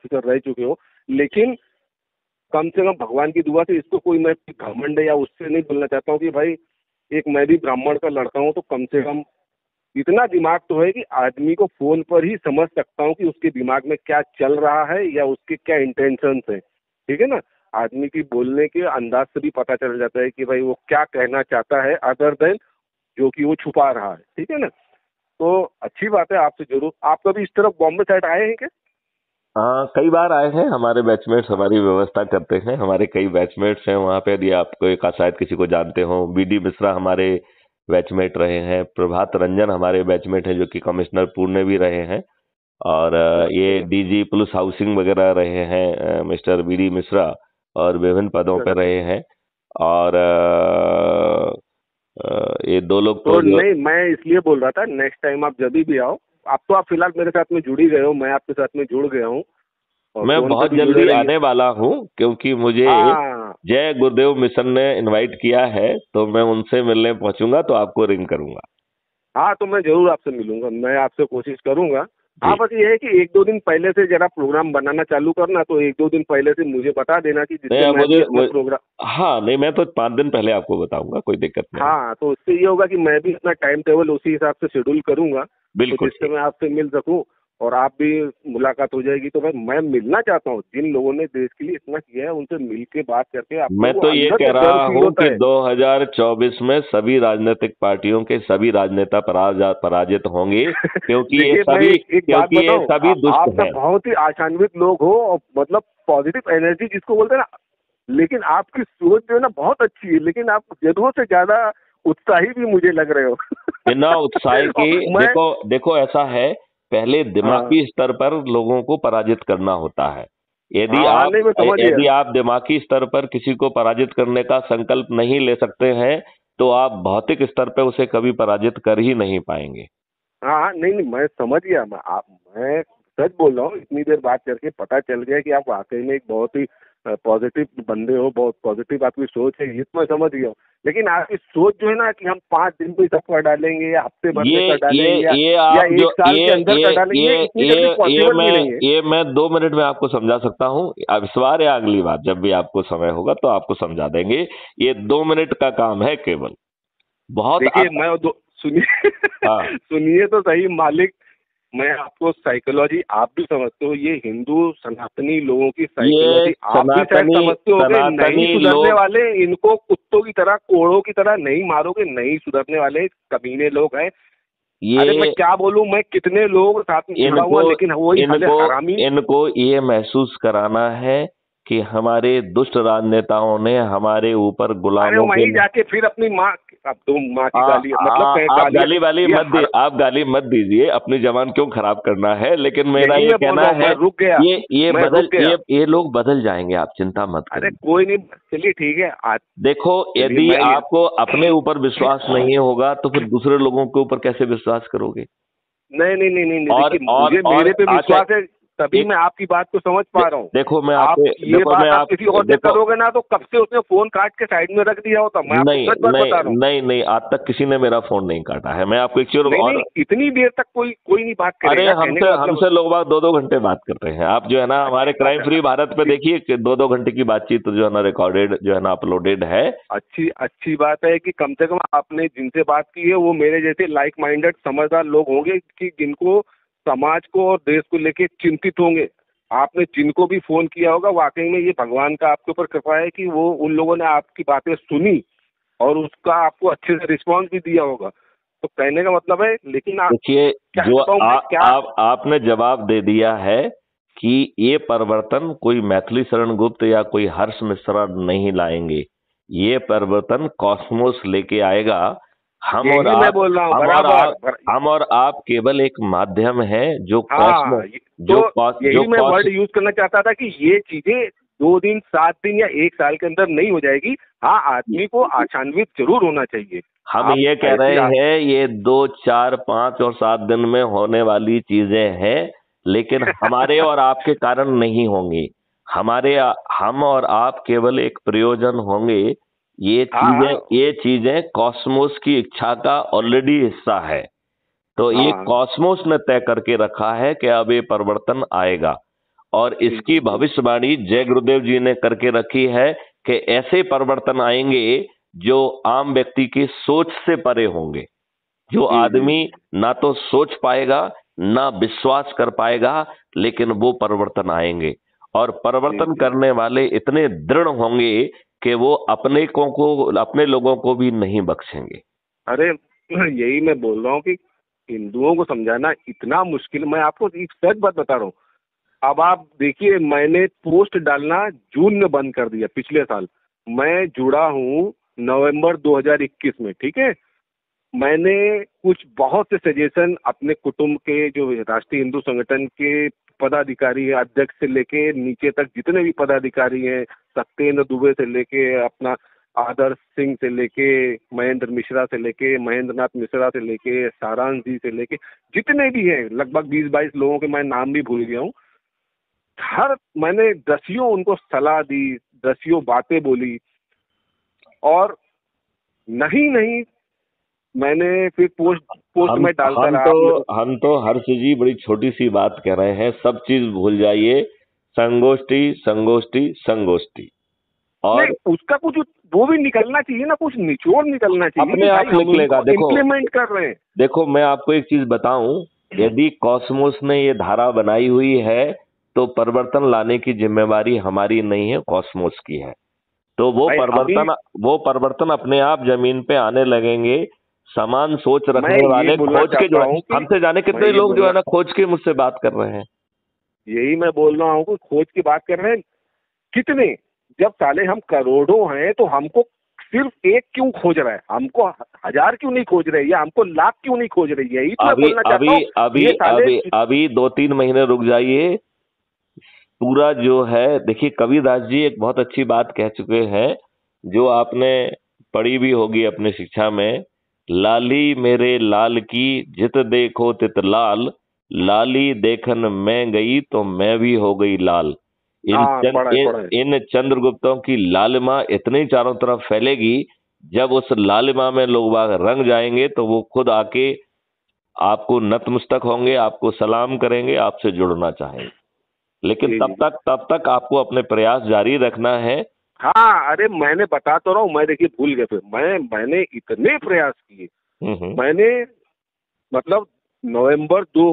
Officer रह चुके हो, लेकिन कम से कम भगवान की दुआ से इसको कोई मैं घमंड या उससे नहीं बोलना चाहता हूँ कि भाई एक मैं भी ब्राह्मण का लड़का हूँ, तो कम से कम इतना दिमाग तो है कि आदमी को फोन पर ही समझ सकता हूँ कि उसके दिमाग में क्या चल रहा है या उसके क्या इंटेंशंस है। ठीक है ना, आदमी की बोलने के अंदाज से भी पता चल जाता है कि भाई वो क्या कहना चाहता है अदर देन जो कि वो छुपा रहा है। ठीक है ना, तो अच्छी बात है, आपसे जरूर। आप कभी इस तरफ बॉम्बे साइड आए हैं क्या? हाँ, कई बार आए हैं। हमारे बैचमेट्स हमारी व्यवस्था करते हैं, हमारे कई बैचमेट्स हैं वहाँ पे। यदि आपको एक शायद किसी को जानते हो, बीडी मिश्रा हमारे बैचमेट रहे हैं, प्रभात रंजन हमारे बैचमेट हैं जो कि कमिश्नर पुणे भी रहे हैं, और ये अच्छा डीजी पुलिस हाउसिंग वगैरह रहे हैं मिस्टर बीडी मिश्रा, और विभिन्न पदों अच्छा। पर रहे हैं। और ये दो लोग तो तो जो नहीं, मैं इसलिए बोल रहा था नेक्स्ट टाइम आप जब भी आओ, आप तो आप फिलहाल मेरे साथ में जुड़ ही गए हो, मैं आपके साथ में जुड़ गया हूँ और मैं फोन पे बहुत भी जुड़े जल्दी रहिए। आने वाला हूँ, क्योंकि मुझे हाँ जय गुरुदेव मिशन ने इनवाइट किया है, तो मैं उनसे मिलने पहुंचूंगा तो आपको रिंग करूंगा। हाँ, तो मैं जरूर आपसे मिलूंगा, मैं आपसे कोशिश करूंगा। हाँ, जी। बस ये है कि एक दो दिन पहले से जरा प्रोग्राम बनाना चालू करना, तो एक दो दिन पहले से मुझे बता देना कि नहीं, जिससे अब मैं भी मुझे अपना प्रोग्राम। हाँ, नहीं, मैं तो 5 दिन पहले आपको बताऊंगा, कोई दिक्कत नहीं। हाँ, तो उससे ये होगा कि मैं भी अपना टाइम टेबल उसी हिसाब से शेड्यूल करूंगा, तो बिल्कुल जिससे ठीक। मैं आपसे मिल सकूं और आप भी मुलाकात हो जाएगी। तो भाई मैं मिलना चाहता हूँ, जिन लोगों ने देश के लिए इतना किया है उनसे मिल के बात करके आपको मैं वो तो ये अंदर कह से गर्व रहा फील हूं होता कि है। 2024 में सभी राजनीतिक पार्टियों के सभी राजनेता पराजित होंगे, देखिए, मैं एक बात क्योंकि ये बताऊं, सभी दुष्ट आप सब हैं। बहुत ही आशान्वित लोग हो और मतलब पॉजिटिव एनर्जी जिसको बोलते हैं ना, लेकिन आपकी सोच जो है ना बहुत अच्छी है, लेकिन आप जरूरत से ज्यादा उत्साही भी मुझे लग रहे हो। बिना उत्साह के, और मैं देखो देखो ऐसा है, पहले हाँ दिमागी स्तर पर लोगों को पराजित करना होता है। यदि हाँ हाँ, आप नहीं मैं समझ गया। यदि आप दिमागी स्तर पर किसी को पराजित करने का संकल्प नहीं ले सकते हैं, तो आप भौतिक स्तर पर उसे कभी पराजित कर ही नहीं पाएंगे। हाँ हाँ, नहीं नहीं मैं समझ गया। मैं सच बोल रहा हूँ, इतनी देर बात करके पता चल गया कि आप वाकई में एक बहुत ही पॉजिटिव बंदे हो, बहुत पॉजिटिव आपकी सोच है, ये तो मैं समझ गया हूँ। लेकिन आपकी सोच जो है ना कि हम 5 दिन में सब कर डालेंगे या हफ्ते भर में ये कर ये डालेंगे ये या आप जो एक साल के अंदर कर डालेंगे, ये इतनी जल्दी पॉसिबल भी नहीं है। ये मैं 2 मिनट में आपको समझा सकता हूँ। अब इस बार या अगली बार जब भी आपको समय होगा तो आपको समझा देंगे। ये 2 मिनट का काम है केवल। बहुत देखिए मैं सुनिए हाँ, सुनिए तो सही मालिक, मैं आपको साइकोलॉजी आप भी समझते हो, ये हिंदू सनातनी लोगों की ये साइकोलॉजी आप भी शायद सनातनी समझते होगे। नहीं सनातनी सुधरने लोग, वाले इनको कुत्तों की तरह, कोड़ों की तरह नहीं मारोगे, नहीं सुधरने वाले कमीने लोग हैं। अरे मैं ये क्या बोलूं, मैं कितने लोग साथ में जुड़ा हुआ, इनको लेकिन वही हले इनको हरामी। इनको ये महसूस कराना है कि हमारे दुष्ट राजनेताओं ने हमारे ऊपर अरे गुलामों के, वहीं जाके फिर अपनी माँ, अब तो माँ की गाली मतलब आप गालियां, ये हर आप गाली मत दीजिए। अपनी जबान क्यों खराब करना है? लेकिन मेरा यही ये मैं बोल कहना रहा हूँ, है, मैं रुक गया, मैं रुक गया। ये लोग बदल जाएंगे, आप चिंता मत अरे करिए। कोई नहीं, चलिए ठीक है आज। देखो, चलिए यदि मैं आपको अपने ऊपर विश्वास नहीं होगा तो फिर दूसरे लोगों के ऊपर कैसे विश्वास करोगे? नहीं नहीं नहीं नहीं नहीं, और देखिए मुझे और मेरे पे अच्छा, विश्वास है, तभी एक मैं आपकी बात को समझ पा रहा हूँ। देखो मैं आप आपके ये देखो मैं बात आप आप किसी और से देखो, करोगे ना तो कब से उसने फोन काट के साइड में रख दिया होता, मैं आपको नहीं सच बात नहीं बता रहा हूँ। नहीं नहीं, आज तक किसी ने मेरा फोन नहीं काटा है। मैं आपको एक चीज नहीं और, नहीं, इतनी देर तक कोई कोई नहीं बात अरे करेगा, कहने हमसे का मतलब। हमसे लोग बाग 2-2 घंटे बात करते हैं। आप जो है ना हमारे अच्छा क्राइम अच्छा, फ्री भारत पे देखिए कि 2-2 घंटे की बातचीत तो जो है ना रिकॉर्डेड, जो है ना अपलोडेड है। अच्छी अच्छी बात है कि कम से कम आपने जिनसे बात की है वो मेरे जैसे लाइक माइंडेड समझदार लोग होंगे कि जिनको समाज को और देश को लेके चिंतित होंगे। आपने जिनको भी फोन किया होगा, वाकई में ये भगवान का आपके ऊपर कृपा है कि वो उन लोगों ने आपकी बातें सुनी और उसका आपको अच्छे से रिस्पॉन्स भी दिया होगा। तो कहने का मतलब है, लेकिन आप देखिए, क्या जो बताऊं मैं क्या। आपने जवाब दे दिया है कि ये परिवर्तन कोई मैथिली शरण गुप्त या कोई हर्ष मिश्रा नहीं लाएंगे। ये परिवर्तन कॉस्मोस लेके आएगा। हम और यही मैं आप बोल रहा हूँ हम और बराबर आप हम और आप केवल एक माध्यम है जो कॉस्मो हाँ तो जो कॉस जो यही मैं कॉस वर्ड यूज करना चाहता था कि ये चीजें 2 दिन 7 दिन या एक साल के अंदर नहीं हो जाएगी। हाँ, आदमी को आशान्वित जरूर होना चाहिए। हम आप ये कह ऐसी रहे हैं, ये 2, 4, 5 और 7 दिन में होने वाली चीजें हैं, लेकिन हमारे और आपके कारण नहीं होंगी। हम और आप केवल एक प्रयोजन होंगे। हाँ हाँ ये चीजें कॉस्मोस की इच्छा का ऑलरेडी हिस्सा है। तो ये हाँ कॉस्मोस ने तय करके रखा है कि अब ये परिवर्तन आएगा। और इसकी भविष्यवाणी जय गुरुदेव जी ने करके रखी है कि ऐसे परिवर्तन आएंगे जो आम व्यक्ति की सोच से परे होंगे, जो आदमी ना तो सोच पाएगा ना विश्वास कर पाएगा, लेकिन वो परिवर्तन आएंगे और परिवर्तन करने वाले इतने दृढ़ होंगे कि वो अपने लोगों को भी नहीं बख्शेंगे। अरे यही मैं बोल रहा हूँ कि हिंदुओं को समझाना इतना मुश्किल। मैं आपको एक सच बात बता रहा हूँ। अब आप देखिए, मैंने पोस्ट डालना जून में बंद कर दिया पिछले साल। मैं जुड़ा हूँ नवंबर 2021 में, ठीक है। मैंने कुछ बहुत से सजेशन अपने कुटुंब के, जो राष्ट्रीय हिंदू संगठन के पदाधिकारी है, अध्यक्ष से लेके नीचे तक जितने भी पदाधिकारी हैं, सत्येंद्र दुबे से लेके अपना आदर्श सिंह से लेके महेंद्र मिश्रा से लेके महेंद्र नाथ मिश्रा से लेके सारांश जी से लेके जितने भी हैं, लगभग 20-22 लोगों के मैं नाम भी भूल गया हूँ। मैंने दसियों उनको सलाह दी, दसियों बातें बोली, और नहीं मैंने फिर पोस्ट में डालता रहा। हम तो हर्ष जी बड़ी छोटी सी बात कह रहे हैं, सब चीज भूल जाइए, संगोष्ठी संगोष्ठी संगोष्ठी, और उसका कुछ वो भी निकलना चाहिए ना, कुछ निचोड़ निकलना चाहिए। अपने आप निकलेगा। देखो, इम्प्लीमेंट कर रहे हैं। देखो मैं आपको एक चीज बताऊं, यदि कॉस्मोस ने ये धारा बनाई हुई है तो परिवर्तन लाने की जिम्मेवारी हमारी नहीं है, कॉस्मोस की है। तो वो परिवर्तन अपने आप जमीन पे आने लगेंगे। समान सोच रखने वाले खोज के, जो हमसे जाने कितने लोग जो है ना खोज के मुझसे बात कर रहे हैं। यही मैं बोल रहा हूँ, खोज की बात कर रहे हैं कितने। जब साले हम करोड़ों हैं तो हमको सिर्फ एक क्यों खोज रहा है, हमको 1000 क्यों नहीं खोज रहे, या हमको लाख क्यों नहीं खोज रही है। यही तो मैं बोलना चाहता हूं। अभी 2-3 महीने रुक जाइए, पूरा जो है, देखिए कबीरदास जी एक बहुत अच्छी बात कह चुके हैं, जो आपने पढ़ी भी होगी अपने शिक्षा में, लाली मेरे लाल की जित देखो तित लाल, लाली देखन मैं गई तो मैं भी हो गई लाल। इन चंद्रगुप्तों की लालिमा इतनी चारों तरफ फैलेगी, जब उस लालिमा में लोग रंग जाएंगे तो वो खुद आके आपको नतमस्तक होंगे, आपको सलाम करेंगे, आपसे जुड़ना चाहेंगे। लेकिन तब तक आपको अपने प्रयास जारी रखना है। हाँ, अरे मैंने बता तो रहा हूँ, मैं देखिए भूल गए फिर। मैंने इतने प्रयास किए। मैंने मतलब नवंबर 2